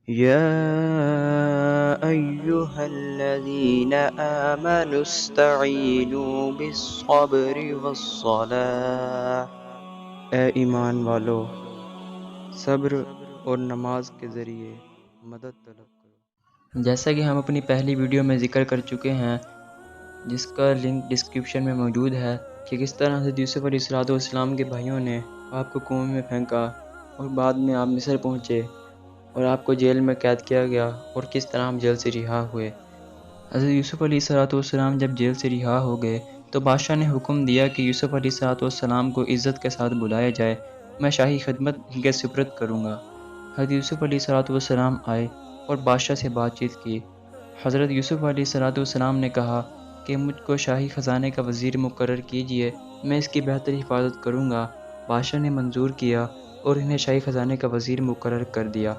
يا أيها الذين آمنوا استعينوا بالصبر والصلاة اے ایمان والو، صبر اور نماز کے ذریعے مدد طلب کرو۔ جیسا کہ ہم اپنی پہلی ویڈیو میں ذکر کر چکے ہیں، جس کا لنک ڈسکرپشن میں موجود ہے، کہ کس طرح حضرت یوسف علیہ السلام کے بھائیوں نے آپ کو کنویں میں پھینکا اور بعد میں آپ مصر پہنچے اور آپ کو جیل میں قید کیا گیا، اور کس طرح ہم جیل سے رہا ہوئے۔ حضرت یوسف علیہ السلام جب جیل سے رہا ہو گئے تو بادشاہ نے حکم دیا کہ یوسف علیہ السلام کو عزت کے ساتھ بلایا جائے، میں شاہی خدمت ان کے سپرد کروں گا۔ حضرت یوسف علیہ السلام آئے اور بادشاہ سے بات چیت کی۔ حضرت یوسف علیہ السلام نے کہا کہ مجھ کو شاہی خزانے کا وزیر مقرر کیجیے، میں اس کی بہتر حفاظت کروں گا۔ بادشاہ نے منظور کیا اور انہیں شاہی خزانے کا وزیر مقرر کر دیا۔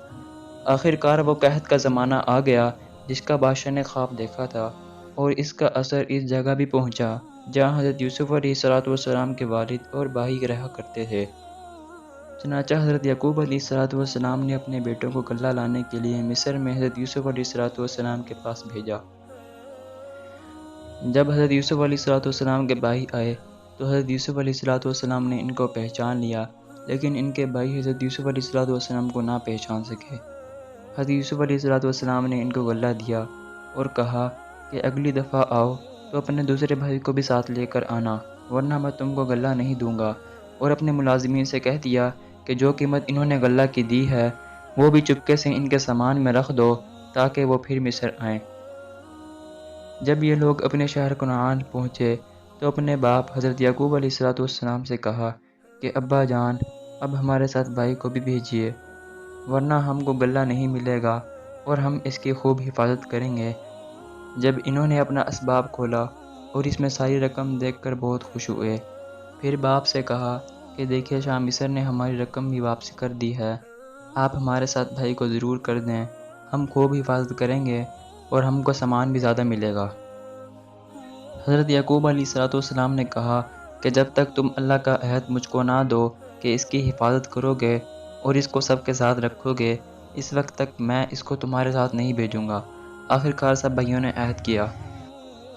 آخر کار وہ قحط کا زمانہ آ گیا جس کا بادشاہ نے خواب دیکھا تھا، اور اس کا اثر اس جگہ بھی پہنچا جہاں حضرت یوسف علیہ السلام کے والد اور بھائی رہا کرتے تھے۔ چنانچہ حضرت یعقوب علیہ السلام نے اپنے بیٹوں کو غلہ لانے کے لیے مصر میں حضرت یوسف علیہ السلام کے پاس بھیجا۔ جب حضرت یوسف علیہ السلام کے بھائی آئے تو حضرت یوسف علیہ السلام نے ان کو پہچان لیا، لیکن ان کے بھائی حضرت یوسف علیہ السلام کو نہ پہچان سکے۔ حضرت یوسف علیہ السلام نے ان کو غلہ دیا اور کہا کہ اگلی دفعہ آؤ تو اپنے دوسرے بھائی کو بھی ساتھ لے کر آنا، ورنہ میں تم کو غلہ نہیں دوں گا، اور اپنے ملازمین سے کہہ دیا کہ جو قیمت انہوں نے غلہ کی دی ہے وہ بھی چپکے سے ان کے سامان میں رکھ دو تاکہ وہ پھر مصر آئیں۔ جب یہ لوگ اپنے شہر کنعان پہنچے تو اپنے باپ حضرت یعقوب علیہ السلام سے کہا کہ ابا جان، اب ہمارے ساتھ بھائی کو بھی بھیجیے، ورنہ ہم کو غلہ نہیں ملے گا اور ہم اس کی خوب حفاظت کریں گے۔ جب انہوں نے اپنا اسباب کھولا اور اس میں ساری رقم دیکھ کر بہت خوش ہوئے، پھر باپ سے کہا کہ دیکھیے شاہ مصر نے ہماری رقم بھی واپس کر دی ہے، آپ ہمارے ساتھ بھائی کو ضرور کر دیں، ہم خوب حفاظت کریں گے اور ہم کو سامان بھی زیادہ ملے گا۔ حضرت یعقوب علیہ السلام نے کہا کہ جب تک تم اللہ کا عہد مجھ کو نہ دو کہ اس کی حفاظت کرو گے اور اس کو سب کے ساتھ رکھو گے، اس وقت تک میں اس کو تمہارے ساتھ نہیں بھیجوں گا۔ آخر کار سب بھائیوں نے عہد کیا۔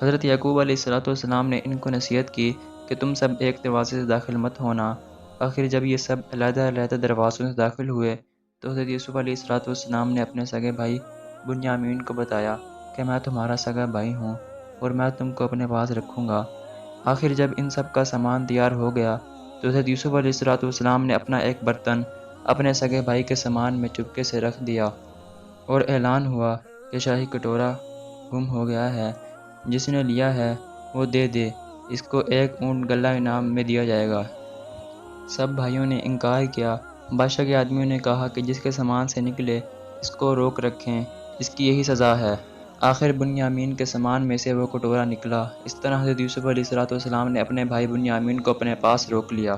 حضرت یعقوب علیہ السلام نے ان کو نصیحت کی کہ تم سب ایک دروازے سے داخل مت ہونا۔ آخر جب یہ سب علیحدہ علیحدہ دروازوں سے داخل ہوئے تو حضرت یوسف علیہ السلام نے اپنے سگے بھائی بنیامین کو بتایا کہ میں تمہارا سگا بھائی ہوں اور میں تم کو اپنے پاس رکھوں گا۔ آخر جب ان سب کا سامان تیار ہو گیا تو حضرت یوسف علیہ السلام نے اپنا ایک برتن اپنے سگے بھائی کے سامان میں چپکے سے رکھ دیا اور اعلان ہوا کہ شاہی کٹورا گم ہو گیا ہے، جس نے لیا ہے وہ دے دے، اس کو 1 اونٹ غلہ انعام میں دیا جائے گا۔ سب بھائیوں نے انکار کیا۔ بادشاہ کے آدمیوں نے کہا کہ جس کے سامان سے نکلے اس کو روک رکھیں، اس کی یہی سزا ہے۔ آخر بنیامین کے سامان میں سے وہ کٹورا نکلا۔ اس طرح حضرت یوسف علیہ السلام نے اپنے بھائی بنیامین کو اپنے پاس روک لیا۔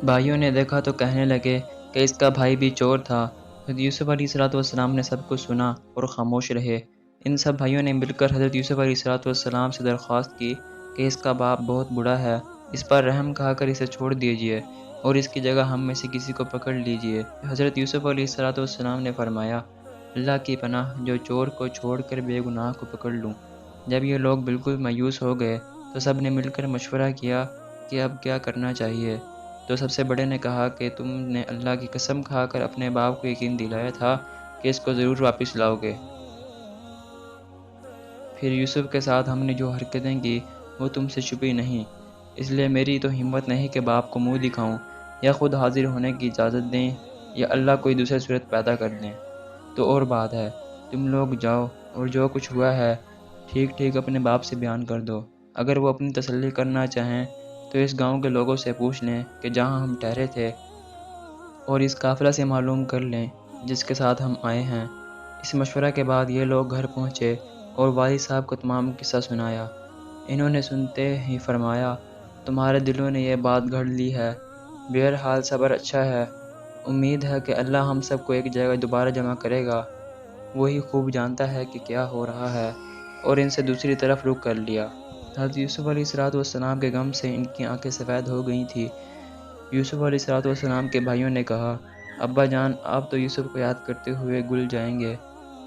بھائیوں نے دیکھا تو کہنے لگے کہ اس کا بھائی بھی چور تھا۔ حضرت یوسف علیہ السلام نے سب کچھ سنا اور خاموش رہے۔ ان سب بھائیوں نے مل کر حضرت یوسف علیہ السلام سے درخواست کی کہ اس کا باپ بہت بوڑھا ہے، اس پر رحم کھا کر اسے چھوڑ دیجیے اور اس کی جگہ ہم میں سے کسی کو پکڑ لیجیے۔ حضرت یوسف علیہ السلام نے فرمایا، اللہ کی پناہ، جو چور کو چھوڑ کر بے گناہ کو پکڑ لوں۔ جب یہ لوگ بالکل مایوس ہو گئے تو سب نے مل کر مشورہ کیا کہ اب کیا کرنا چاہیے۔ تو سب سے بڑے نے کہا کہ تم نے اللہ کی قسم کھا کر اپنے باپ کو یقین دلایا تھا کہ اس کو ضرور واپس لاؤ گے۔ پھر یوسف کے ساتھ ہم نے جو حرکتیں کی وہ تم سے چھپی نہیں، اس لیے میری تو ہمت نہیں کہ باپ کو منہ دکھاؤں، یا خود حاضر ہونے کی اجازت دیں یا اللہ کوئی دوسری صورت پیدا کر دیں۔ تو اور بات ہے، تم لوگ جاؤ اور جو کچھ ہوا ہے ٹھیک ٹھیک اپنے باپ سے بیان کر دو۔ اگر وہ اپنی تسلی کرنا چاہیں تو اس گاؤں کے لوگوں سے پوچھ لیں کہ جہاں ہم ٹھہرے تھے، اور اس قافلہ سے معلوم کر لیں جس کے ساتھ ہم آئے ہیں۔ اس مشورہ کے بعد یہ لوگ گھر پہنچے اور والد صاحب کو تمام قصہ سنایا۔ انہوں نے سنتے ہی فرمایا، تمہارے دلوں نے یہ بات گھڑ لی ہے، بہرحال صبر اچھا ہے، امید ہے کہ اللہ ہم سب کو ایک جگہ دوبارہ جمع کرے گا، وہی خوب جانتا ہے کہ کیا ہو رہا ہے۔ اور ان سے دوسری طرف رخ کر لیا۔ حضرت یوسف علیہ السلام کے غم سے ان کی آنکھیں سفید ہو گئی تھیں۔ یوسف علیہ السلام کے بھائیوں نے کہا ابا جان آپ تو یوسف کو یاد کرتے ہوئے گل جائیں گے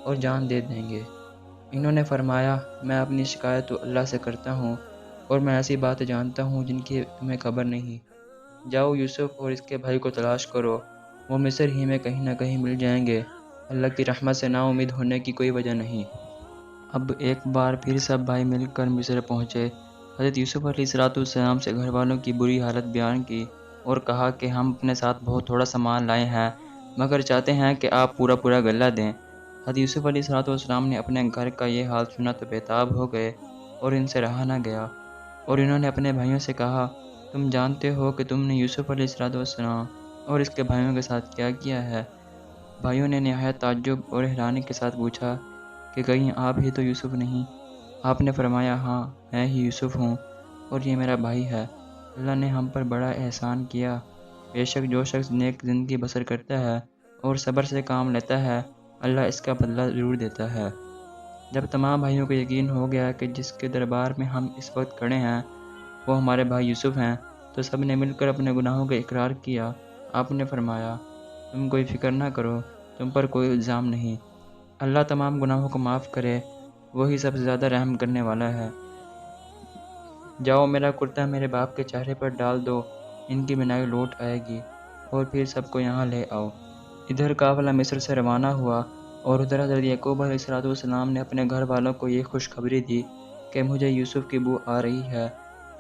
اور جان دے دیں گے۔ انہوں نے فرمایا میں اپنی شکایت تو اللہ سے کرتا ہوں اور میں ایسی باتیں جانتا ہوں جن کی تمہیں خبر نہیں۔ جاؤ یوسف اور اس کے بھائی کو تلاش کرو، وہ مصر ہی میں کہیں نہ کہیں مل جائیں گے، اللہ کی رحمت سے نا امید ہونے کی کوئی وجہ نہیں۔ اب ایک بار پھر سب بھائی مل کر مصر پہنچے۔ حضرت یوسف علیہ السلام سے گھر والوں کی بری حالت بیان کی اور کہا کہ ہم اپنے ساتھ بہت تھوڑا سامان لائے ہیں مگر چاہتے ہیں کہ آپ پورا پورا غلہ دیں۔ حضرت یوسف علیہ السلام نے اپنے گھر کا یہ حال سنا تو بےتاب ہو گئے اور ان سے رہا نہ گیا، اور انہوں نے اپنے بھائیوں سے کہا تم جانتے ہو کہ تم نے یوسف علیہ السلام اور اس کے بھائیوں کے ساتھ کیا کیا ہے؟ بھائیوں نے نہایت تعجب اور حیرانی کے ساتھ پوچھا کہ کہیں آپ ہی تو یوسف نہیں؟ آپ نے فرمایا ہاں میں ہی یوسف ہوں اور یہ میرا بھائی ہے، اللہ نے ہم پر بڑا احسان کیا۔ بے شک جو شخص نیک زندگی بسر کرتا ہے اور صبر سے کام لیتا ہے اللہ اس کا بدلہ ضرور دیتا ہے۔ جب تمام بھائیوں کو یقین ہو گیا کہ جس کے دربار میں ہم اس وقت کھڑے ہیں وہ ہمارے بھائی یوسف ہیں تو سب نے مل کر اپنے گناہوں کا اقرار کیا۔ آپ نے فرمایا تم کوئی فکر نہ کرو، تم پر کوئی الزام نہیں، اللہ تمام گناہوں کو معاف کرے، وہی سب سے زیادہ رحم کرنے والا ہے۔ جاؤ میرا کرتا میرے باپ کے چہرے پر ڈال دو، ان کی بینائی لوٹ آئے گی، اور پھر سب کو یہاں لے آؤ۔ ادھر قافلہ مصر سے روانہ ہوا اور ادھر حضرت یعقوب علیہ السلام نے اپنے گھر والوں کو یہ خوشخبری دی کہ مجھے یوسف کی بو آ رہی ہے۔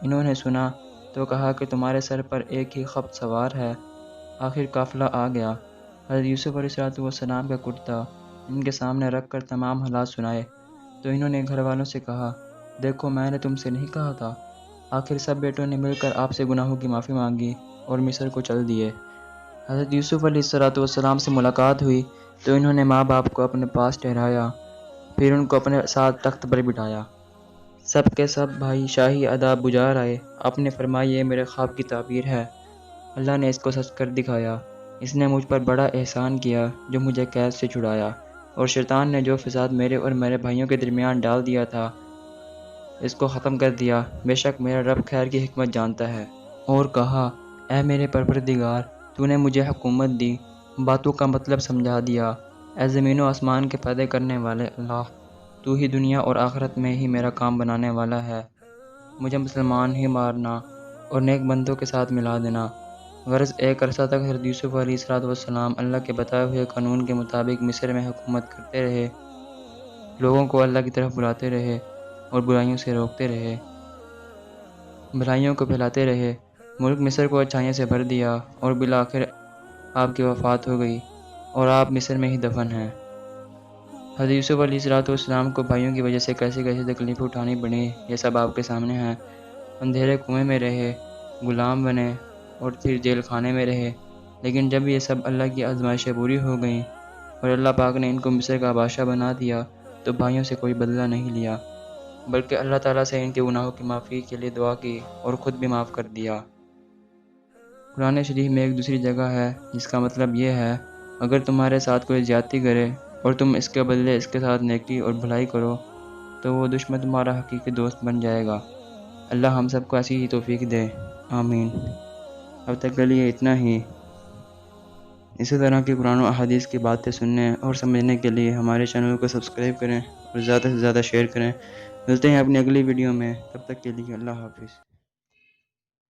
انہوں نے سنا تو کہا کہ تمہارے سر پر ایک ہی خبط سوار ہے۔ آخر قافلہ آ گیا۔ حضرت یوسف علیہ السلام کا کرتا ان کے سامنے رکھ کر تمام حالات سنائے تو انہوں نے گھر والوں سے کہا دیکھو میں نے تم سے نہیں کہا تھا۔ آخر سب بیٹوں نے مل کر آپ سے گناہوں کی معافی مانگی اور مصر کو چل دیے۔ حضرت یوسف علیہ السلام سے ملاقات ہوئی تو انہوں نے ماں باپ کو اپنے پاس ٹھہرایا، پھر ان کو اپنے ساتھ تخت پر بٹھایا۔ سب کے سب بھائی شاہی آداب بجار آئے۔ آپ نے فرمایا یہ میرے خواب کی تعبیر ہے، اللہ نے اس کو سچ کر دکھایا، اس نے مجھ پر بڑا احسان کیا جو مجھے قید سے چھڑایا، اور شیطان نے جو فساد میرے اور میرے بھائیوں کے درمیان ڈال دیا تھا اس کو ختم کر دیا، بے شک میرا رب خیر کی حکمت جانتا ہے۔ اور کہا اے میرے پروردگار تو نے مجھے حکومت دی، باتوں کا مطلب سمجھا دیا، اے زمین و آسمان کے پیدا کرنے والے اللہ تو ہی دنیا اور آخرت میں ہی میرا کام بنانے والا ہے، مجھے مسلمان ہی مارنا اور نیک بندوں کے ساتھ ملا دینا۔ غرض ایک عرصہ تک حضرت یوسف علیہ السلام اللہ کے بتائے ہوئے قانون کے مطابق مصر میں حکومت کرتے رہے، لوگوں کو اللہ کی طرف بلاتے رہے اور برائیوں سے روکتے رہے، بھلائیوں کو پھیلاتے رہے۔ ملک مصر کو اچھائیوں سے بھر دیا اور بالآخر آپ کی وفات ہو گئی اور آپ مصر میں ہی دفن ہیں۔ حضرت یوسف علیہ السلام کو بھائیوں کی وجہ سے کیسی کیسی تکلیفیں اٹھانی پڑیں یہ سب آپ کے سامنے ہیں۔ اندھیرے کنویں میں رہے، غلام بنے اور پھر جیل خانے میں رہے، لیکن جب یہ سب اللہ کی آزمائشیں پوری ہو گئیں اور اللہ پاک نے ان کو مصر کا بادشاہ بنا دیا تو بھائیوں سے کوئی بدلہ نہیں لیا بلکہ اللہ تعالیٰ سے ان کے گناہوں کی معافی کے لیے دعا کی اور خود بھی معاف کر دیا۔ قرآن شریف میں ایک دوسری جگہ ہے جس کا مطلب یہ ہے اگر تمہارے ساتھ کوئی زیادتی کرے اور تم اس کے بدلے اس کے ساتھ نیکی اور بھلائی کرو تو وہ دشمن تمہارا حقیقی دوست بن جائے گا۔ اللہ ہم سب کو ایسی ہی توفیق دے، آمین۔ اب تک کے لیے اتنا ہی۔ اسی طرح کی قرآن و احادیث کی باتیں سننے اور سمجھنے کے لیے ہمارے چینل کو سبسکرائب کریں اور زیادہ سے زیادہ شیئر کریں۔ ملتے ہیں اپنی اگلی ویڈیو میں، تب تک کے لیے اللہ حافظ۔